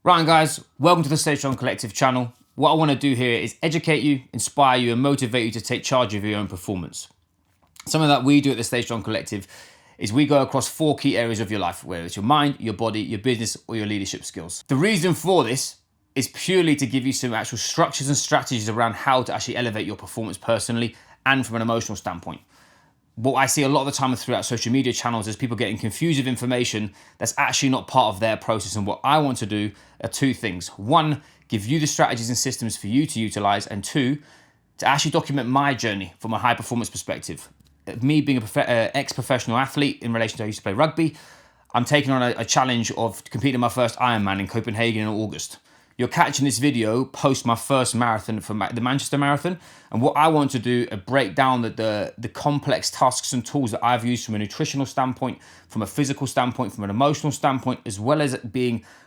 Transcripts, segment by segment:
Right, guys, welcome to the Stay Strong Collective channel. What I want to do here is educate you, inspire you, and motivate you to take charge of your own performance. Something that we do at the Stay Strong Collective is we go across 4 key areas of your life, whether it's your mind, your body, your business, or your leadership skills. The reason for this is purely to give you some actual structures and strategies around how to actually elevate your performance personally and from an emotional standpoint. What I see a lot of the time throughout social media channels is people getting confused with information that's actually not part of their process. And what I want to do are 2 things. 1, give you the strategies and systems for you to utilize. And 2, to actually document my journey from a high performance perspective. Me being an ex-professional athlete in relation to I used to play rugby, I'm taking on a challenge of competing my first Ironman in Copenhagen in August. You're catching this video post my first marathon for the Manchester Marathon. And what I want to do is break down the complex tasks and tools that I've used from a nutritional standpoint, from a physical standpoint, from an emotional standpoint, as well as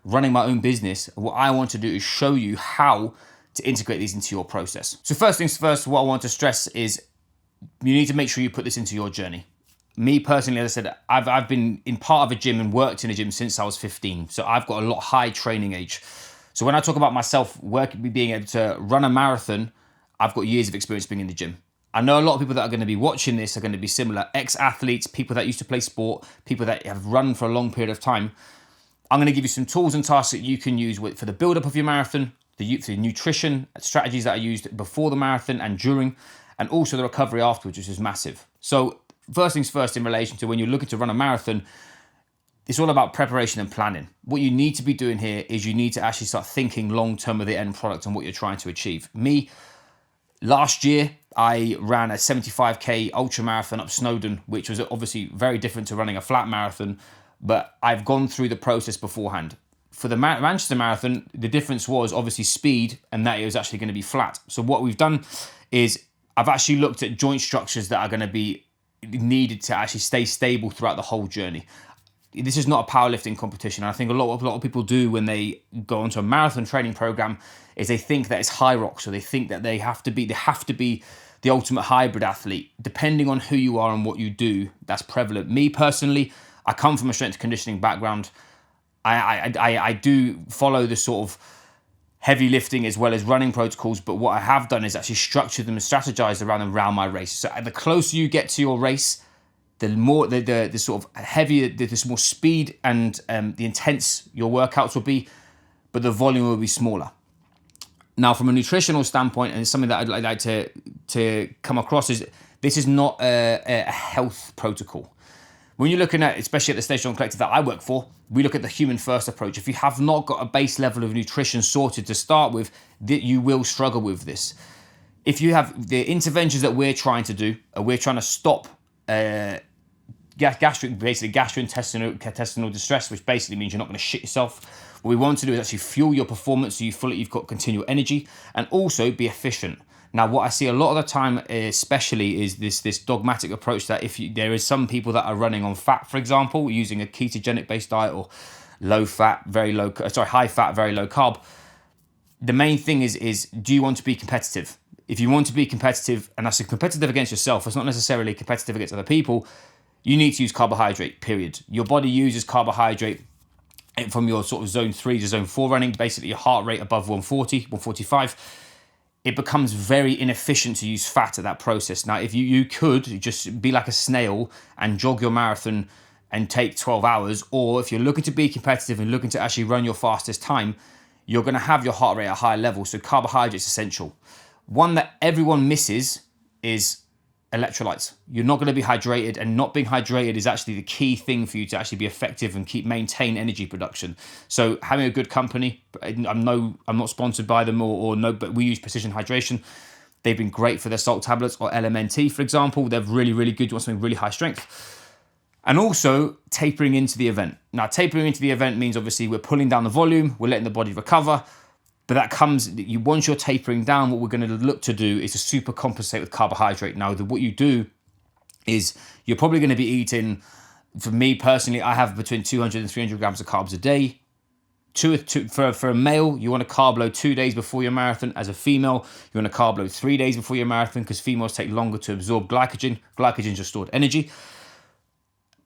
running my own business. What I want to do is show you how to integrate these into your process. So first things first, what I want to stress is you need to make sure you put this into your journey. Me personally, as I said, I've been in part of a gym and worked in a gym since I was 15. So I've got a lot high training age. So when I talk about myself being able to run a marathon, I've got years of experience being in the gym. I know a lot of people that are going to be watching this are going to be similar. Ex-athletes, people that used to play sport, people that have run for a long period of time. I'm going to give you some tools and tasks that you can use for the build-up of your marathon, the nutrition strategies that I used before the marathon and during, and also the recovery afterwards, which is massive. So first things first, in relation to when you're looking to run a marathon, it's all about preparation and planning. What you need to be doing here is you need to actually start thinking long-term of the end product and what you're trying to achieve. Me, last year, I ran a 75k ultra marathon up Snowdon, which was obviously very different to running a flat marathon, but I've gone through the process beforehand. For the Manchester Marathon, the difference was obviously speed, and that it was actually going to be flat. So what we've done is I've actually looked at joint structures that are going to be needed to actually stay stable throughout the whole journey. This is not a powerlifting competition. I think a lot of people do when they go onto a marathon training program is they think that it's high rocks, or they think that they have to be the ultimate hybrid athlete. Depending on who you are and what you do, that's prevalent. Me personally, I come from a strength and conditioning background. I do follow the sort of heavy lifting as well as running protocols, but what I have done is actually structured them and strategized around my race. So the closer you get to your race, the more the sort of heavier, the more speed and the intense your workouts will be, but the volume will be smaller. Now, from a nutritional standpoint, and it's something that I'd like to come across, is this is not a health protocol. When you're looking at, especially at the Stay Strong Collective that I work for, we look at the human first approach. If you have not got a base level of nutrition sorted to start with, you will struggle with this. If you have the interventions that we're trying to do, we're trying to stop gastrointestinal distress, which basically means you're not going to shit yourself. What we want to do is actually fuel your performance so you feel like you've got continual energy, and also be efficient. Now, what I see a lot of the time, especially, is this dogmatic approach that there is some people that are running on fat, for example, using a ketogenic based diet, or high fat, very low carb. The main thing is do you want to be competitive? If you want to be competitive, and that's competitive against yourself, it's not necessarily competitive against other people, you need to use carbohydrate, period. Your body uses carbohydrate from your sort of zone 3 to zone 4 running, basically your heart rate above 140, 145. It becomes very inefficient to use fat at that process. Now, if you could just be like a snail and jog your marathon and take 12 hours, or if you're looking to be competitive and looking to actually run your fastest time, you're going to have your heart rate at a higher level. So carbohydrates essential. One that everyone misses is electrolytes. You're not going to be hydrated, and not being hydrated is actually the key thing for you to actually be effective and maintain energy production. So having a good company, I'm not sponsored by them but we use Precision Hydration. They've been great for their salt tablets, or LMNT, for example. They're really, really good. You want something really high strength. And also tapering into the event. Now, tapering into the event means obviously we're pulling down the volume, we're letting the body recover. But that comes, once you're tapering down, what we're going to look to do is to super compensate with carbohydrate. Now, what you do is you're probably going to be eating, for me personally, I have between 200 and 300 grams of carbs a day. For a male, you want to carb load 2 days before your marathon. As a female, you want to carb load 3 days before your marathon, because females take longer to absorb glycogen. Glycogen is just stored energy.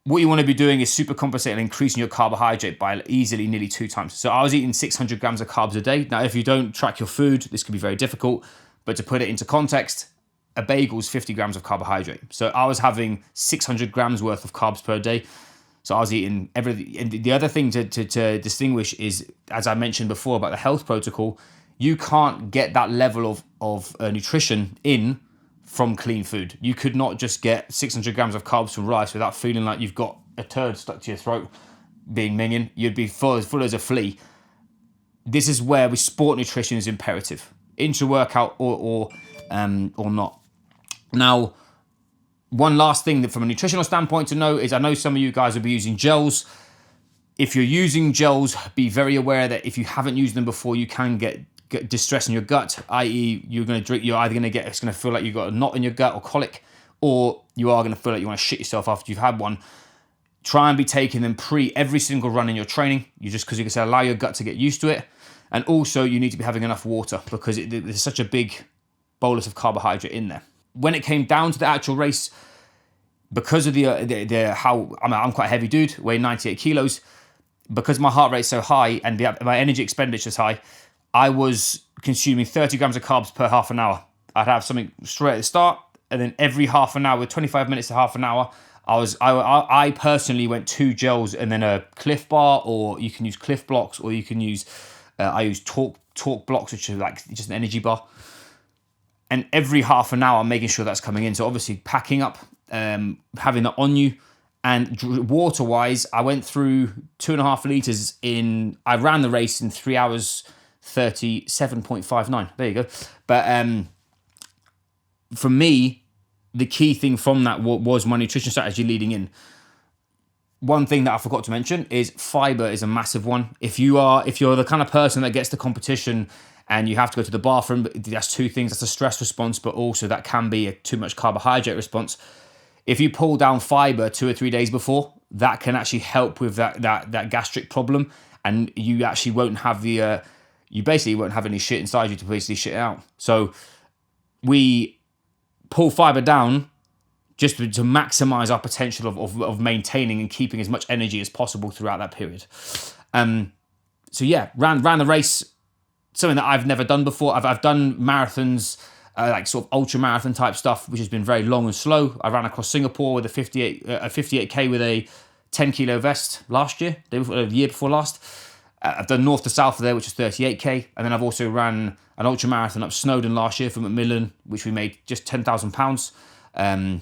what you want to be doing is super compensating and increasing your carbohydrate by easily nearly 2 times. So I was eating 600 grams of carbs a day. Now, if you don't track your food, this can be very difficult. But to put it into context, a bagel is 50 grams of carbohydrate. So I was having 600 grams worth of carbs per day. So I was eating everything. And the other thing to distinguish is, as I mentioned before about the health protocol, you can't get that level of nutrition in from clean food. You could not just get 600 grams of carbs from rice without feeling like you've got a turd stuck to your throat being minging. You'd be full as a flea. This is where with sport nutrition is imperative. Intra-workout or not. Now, one last thing that from a nutritional standpoint to know is I know some of you guys will be using gels. If you're using gels, be very aware that if you haven't used them before, you can get distress in your gut, i.e. you're either going to get, it's going to feel like you've got a knot in your gut or colic, or you are going to feel like you want to shit yourself after you've had one. Try and be taking them every single run in your training. Because you can say allow your gut to get used to it. And also you need to be having enough water because there's such a big bolus of carbohydrate in there. When it came down to the actual race, because of I'm quite a heavy dude, weigh 98 kilos, because my heart rate's so high and my energy expenditure is high, I was consuming 30 grams of carbs per half an hour. I'd have something straight at the start, and then every half an hour, 25 minutes to half an hour, I personally went 2 gels and then a Cliff Bar, or you can use Cliff Blocks, or you can use, I use Talk Blocks, which is like just an energy bar. And every half an hour, I'm making sure that's coming in. So obviously packing up, having that on you. And water-wise, I went through 2.5 litres I ran the race in 3 hours, 37.59. There you go. But for me, the key thing from that was my nutrition strategy leading in. One thing that I forgot to mention is fiber is a massive one. If you're the kind of person that gets to competition and you have to go to the bathroom, that's 2 things. That's a stress response, but also that can be a too much carbohydrate response. If you pull down fiber 2 or 3 days before, that can actually help with that gastric problem, and you actually won't have you basically won't have any shit inside you to basically shit out. So we pull fiber down just to maximize our potential of maintaining and keeping as much energy as possible throughout that period. So yeah, ran the race, something that I've never done before. I've done marathons, like sort of ultra marathon type stuff, which has been very long and slow. I ran across Singapore with a 58k with a 10 kilo vest last year, the year before last. I've done north to south there, which is 38k, and then I've also ran an ultra marathon up Snowdon last year for Macmillan, which we made just £10,000.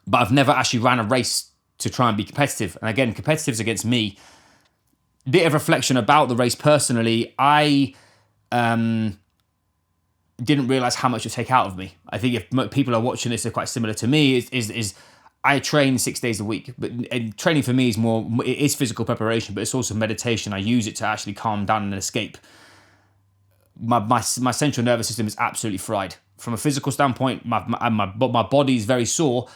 But I've never actually ran a race to try and be competitive. And again, competitive's against me. Bit of reflection about the race personally. I didn't realise how much it would take out of me. I think if people are watching this, they're quite similar to me. Is I train 6 days a week, and training for me it is physical preparation, but it's also meditation. I use it to actually calm down and escape. My central nervous system is absolutely fried. From a physical standpoint, my body is very sore,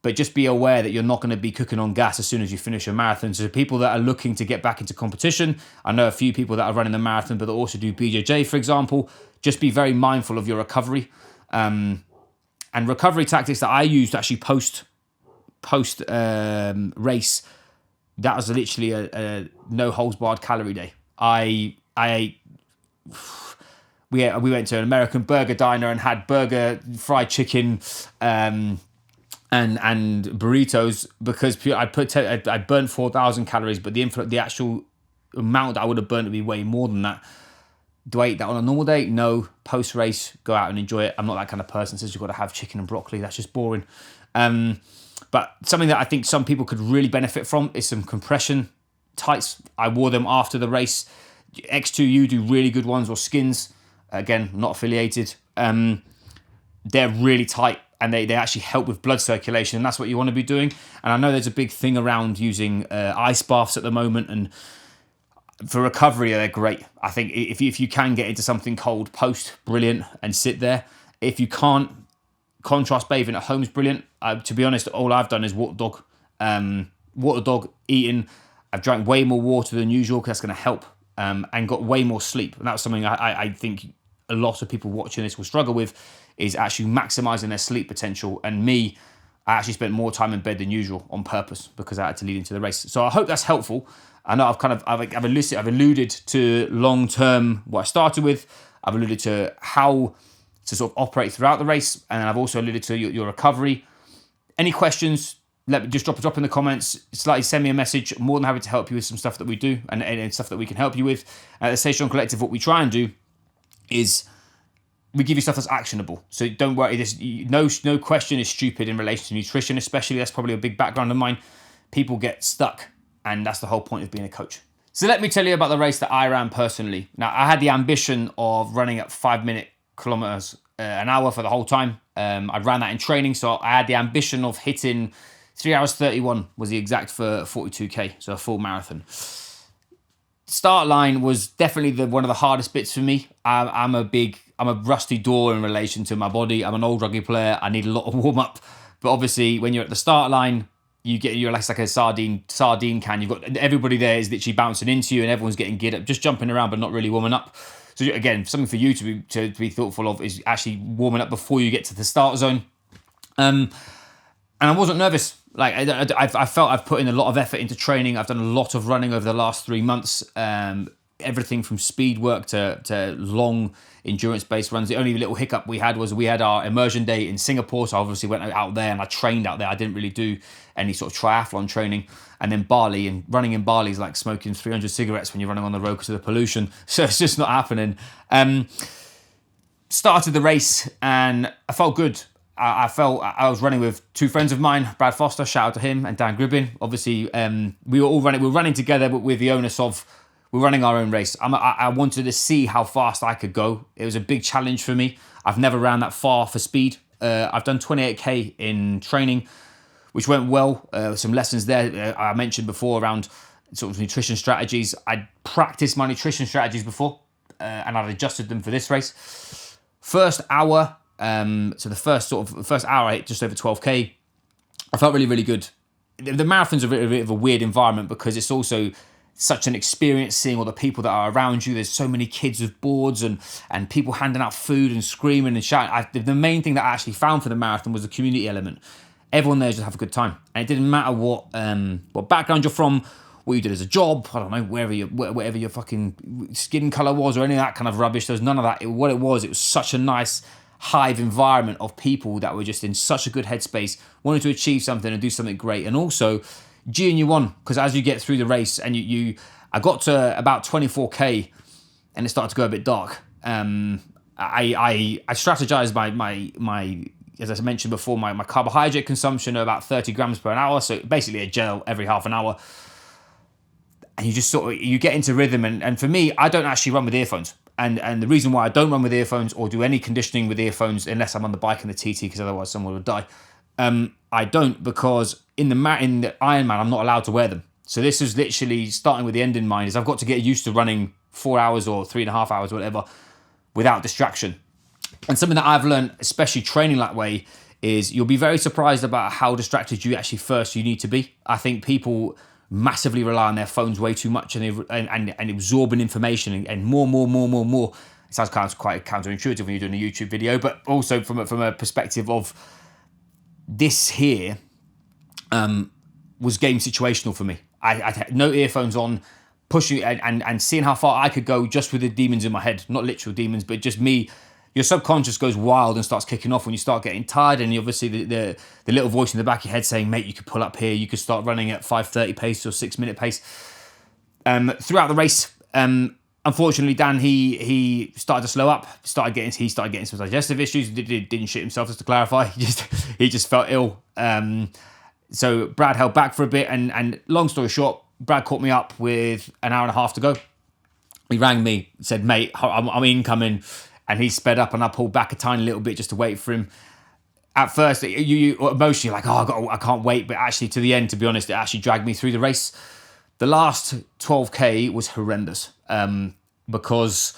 but just be aware that you're not going to be cooking on gas as soon as you finish a marathon. So people that are looking to get back into competition, I know a few people that are running the marathon, but they also do BJJ, for example. Just be very mindful of your recovery. And recovery tactics that I used actually post race, that was literally a no holds barred calorie day. I ate. We went to an American burger diner and had burger, fried chicken, and burritos, because I burnt 4,000 calories, but the actual amount that I would have burnt would be way more than that. Do I eat that on a normal day? No. Post race, go out and enjoy it. I'm not that kind of person that says you've got to have chicken and broccoli. That's just boring. But something that I think some people could really benefit from is some compression tights. I wore them after the race. X2U do really good ones, or Skins. Again, not affiliated. They're really tight, and they actually help with blood circulation, and that's what you want to be doing. And I know there's a big thing around using ice baths at the moment, and for recovery, they're great. I think if you can get into something cold post, brilliant, and sit there. If you can't, contrast bathing at home is brilliant. To be honest, all I've done is water dog, eating. I've drank way more water than usual because that's going to help, and got way more sleep. And that's something I think a lot of people watching this will struggle with, is actually maximising their sleep potential. And me, I actually spent more time in bed than usual on purpose because I had to lead into the race. So I hope that's helpful. I know I've alluded to long term what I started with. I've alluded to how to sort of operate throughout the race, and I've also alluded to your recovery. Any questions? Let me just drop in the comments. Slightly send me a message. I'm more than happy to help you with some stuff that we do and stuff that we can help you with. At the Stay Strong Collective, what we try and do is we give you stuff that's actionable. So don't worry. No question is stupid in relation to nutrition, especially. That's probably a big background of mine. People get stuck, and that's the whole point of being a coach. So let me tell you about the race that I ran personally. Now, I had the ambition of running at 5 kilometers an hour for the whole time. I ran that in training, so I had the ambition of hitting 3 hours 31 was the exact for 42k, so a full marathon. Start line was definitely one of the hardest bits for me. I'm a rusty door in relation to my body. I'm an old rugby player. I need a lot of warm up, but obviously when you're at the start line, you're like a sardine can. You've got everybody there is literally bouncing into you, and everyone's getting geared up, just jumping around, but not really warming up. So again, something for you to be thoughtful of is actually warming up before you get to the start zone. And I wasn't nervous. Like I felt I've put in a lot of effort into training. I've done a lot of running over the last 3 months. Everything from speed work to long endurance-based runs. The only little hiccup we had was we had our immersion day in Singapore, so I obviously went out there and I trained out there. I didn't really do any sort of triathlon training. And then Bali, and running in Bali is like smoking 300 cigarettes when you're running on the road because of the pollution. So it's just not happening. Started the race and I felt good. I felt I was running with two friends of mine, Brad Foster, shout out to him, and Dan Gribbin. Obviously, we were running together, but with the onus of we're running our own race. I wanted to see how fast I could go. It was a big challenge for me. I've never ran that far for speed. I've done 28k in training, which went well. Some lessons there I mentioned before around sort of nutrition strategies. I'd practiced my nutrition strategies before, and I'd adjusted them for this race. First hour, so the first hour I hit just over 12k. I felt really, really good. The marathon's a bit of a weird environment because it's also such an experience seeing all the people that are around you. There's so many kids with boards and people handing out food and screaming and shouting. The main thing that I actually found for the marathon was the community element. Everyone there just have a good time, and it didn't matter what background you're from, what you did as a job. I don't know, whatever your fucking skin color was or any of that kind of rubbish. There was none of that. What it was such a nice hive environment of people that were just in such a good headspace, wanting to achieve something and do something great, and also gearing you on, because as you get through the race and I got to about 24k and it started to go a bit dark. I strategized my as I mentioned before, my carbohydrate consumption of about 30 grams per hour, so basically a gel every half an hour, and you just sort of you get into rhythm. And for me, I don't actually run with earphones, and the reason why I don't run with earphones or do any conditioning with earphones unless I'm on the bike in the TT, because otherwise someone would die. I don't, because in the Ironman I'm not allowed to wear them. So this is literally starting with the end in mind, is I've got to get used to running 4 hours or 3.5 hours or whatever without distraction. And something that I've learned, especially training that way, is you'll be very surprised about how distracted you need to be. I think people massively rely on their phones way too much and absorbing information and more. It sounds quite counterintuitive when you're doing a YouTube video, but also from a perspective of this here was game situational for me. I had no earphones on, pushing and seeing how far I could go just with the demons in my head. Not literal demons, but just me. Your subconscious goes wild and starts kicking off when you start getting tired, and obviously the little voice in the back of your head saying, mate, you could pull up here, you could start running at 5:30 pace or 6 minute pace. Throughout the race, unfortunately, Dan, he started to slow up, started getting some digestive issues, didn't shit himself, just to clarify, he just felt ill. So Brad held back for a bit, and long story short, Brad caught me up with an hour and a half to go. He rang me, said, mate, I'm incoming. And he sped up, and I pulled back a tiny little bit just to wait for him. At first, you emotionally like, I can't wait. But actually, to the end, to be honest, it actually dragged me through the race. The last 12k was horrendous because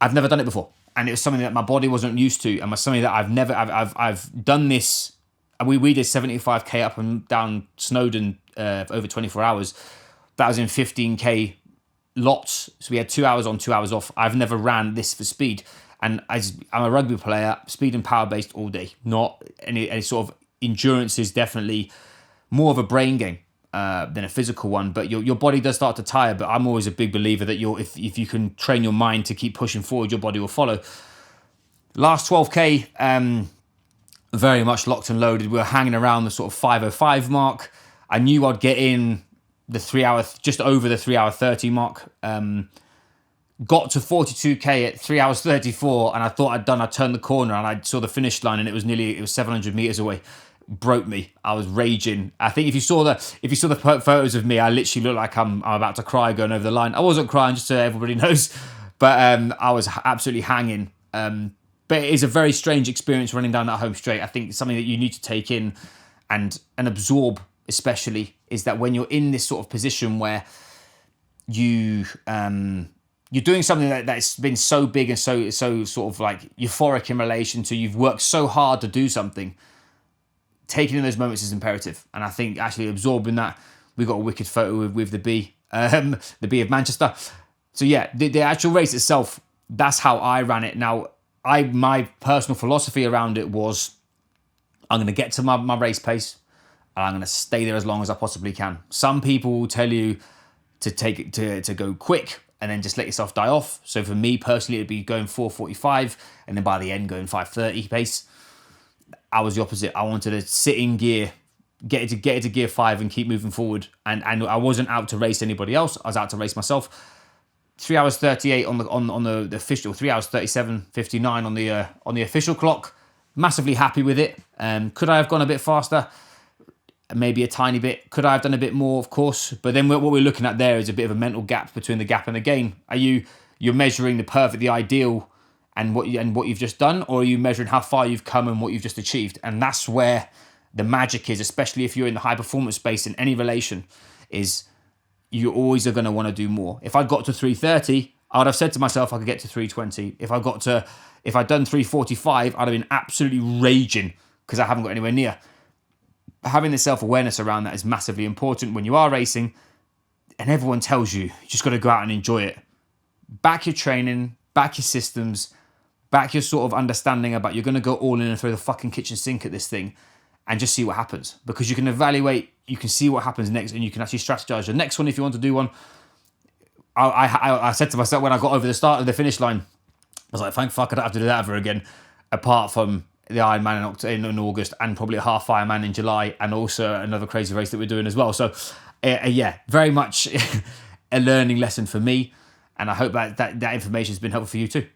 I've never done it before, and it was something that my body wasn't used to, and something that I've done this. We did 75k up and down Snowdon over 24 hours. That was in 15k. Lots, so we had 2 hours on, 2 hours off. I've never ran this for speed, and I'm a rugby player, speed and power based all day, not any sort of endurance is definitely more of a brain game than a physical one, but your body does start to tire. But I'm always a big believer that if you can train your mind to keep pushing forward, your body will follow. Last 12K, very much locked and loaded. We were hanging around the sort of 5:05 mark. I knew I'd get in the 3 hour, just over the 3 hour 30 mark. Got to 42K at 3 hours 34, and I thought I'd done. I turned the corner and I saw the finish line, and it was 700 meters away. Broke me. I was raging. I think if you saw the photos of me, I literally look like I'm about to cry going over the line. I wasn't crying, just so everybody knows, but I was absolutely hanging. But it is a very strange experience running down that home straight. I think something that you need to take in and absorb, especially, is that when you're in this sort of position where you're doing something that's been so big and so sort of like euphoric in relation to, you've worked so hard to do something, taking in those moments is imperative. And I think actually absorbing that, we got a wicked photo with the B of Manchester. So yeah, the actual race itself, that's how I ran it. Now, my personal philosophy around it was, I'm going to get to my race pace and I'm going to stay there as long as I possibly can. Some people will tell you to go quick and then just let yourself die off. So for me personally, it'd be going 4:45 and then by the end going 5:30 pace. I was the opposite. I wanted to sit in gear, get it to gear 5 and keep moving forward. And I wasn't out to race anybody else. I was out to race myself. 3 hours 38 on the official, 3 hours 37:59 on the official clock. Massively happy with it. Could I have gone a bit faster? Maybe a tiny bit. Could I have done a bit more? Of course. But then what we're looking at there is a bit of a mental gap between the gap and the gain. You're measuring the ideal and what you've just done, or are you measuring how far you've come and what you've just achieved? And that's where the magic is, especially if you're in the high performance space in any relation, is you always are going to want to do more. If I got to 3:30, I would have said to myself I could get to 3:20. If I'd done 3:45, I'd have been absolutely raging because I haven't got anywhere near. Having the self-awareness around that is massively important when you are racing, and everyone tells you just got to go out and enjoy it. Back your training, back your systems, back your sort of understanding about you're going to go all in and throw the fucking kitchen sink at this thing and just see what happens. Because you can evaluate, you can see what happens next, and you can actually strategize the next one if you want to do one. I said to myself when I got over the start of the finish line, I was like, thank fuck I don't have to do that ever again, apart from the Ironman in August and probably a half Ironman in July, and also another crazy race that we're doing as well. So yeah, very much a learning lesson for me, and I hope that information has been helpful for you too.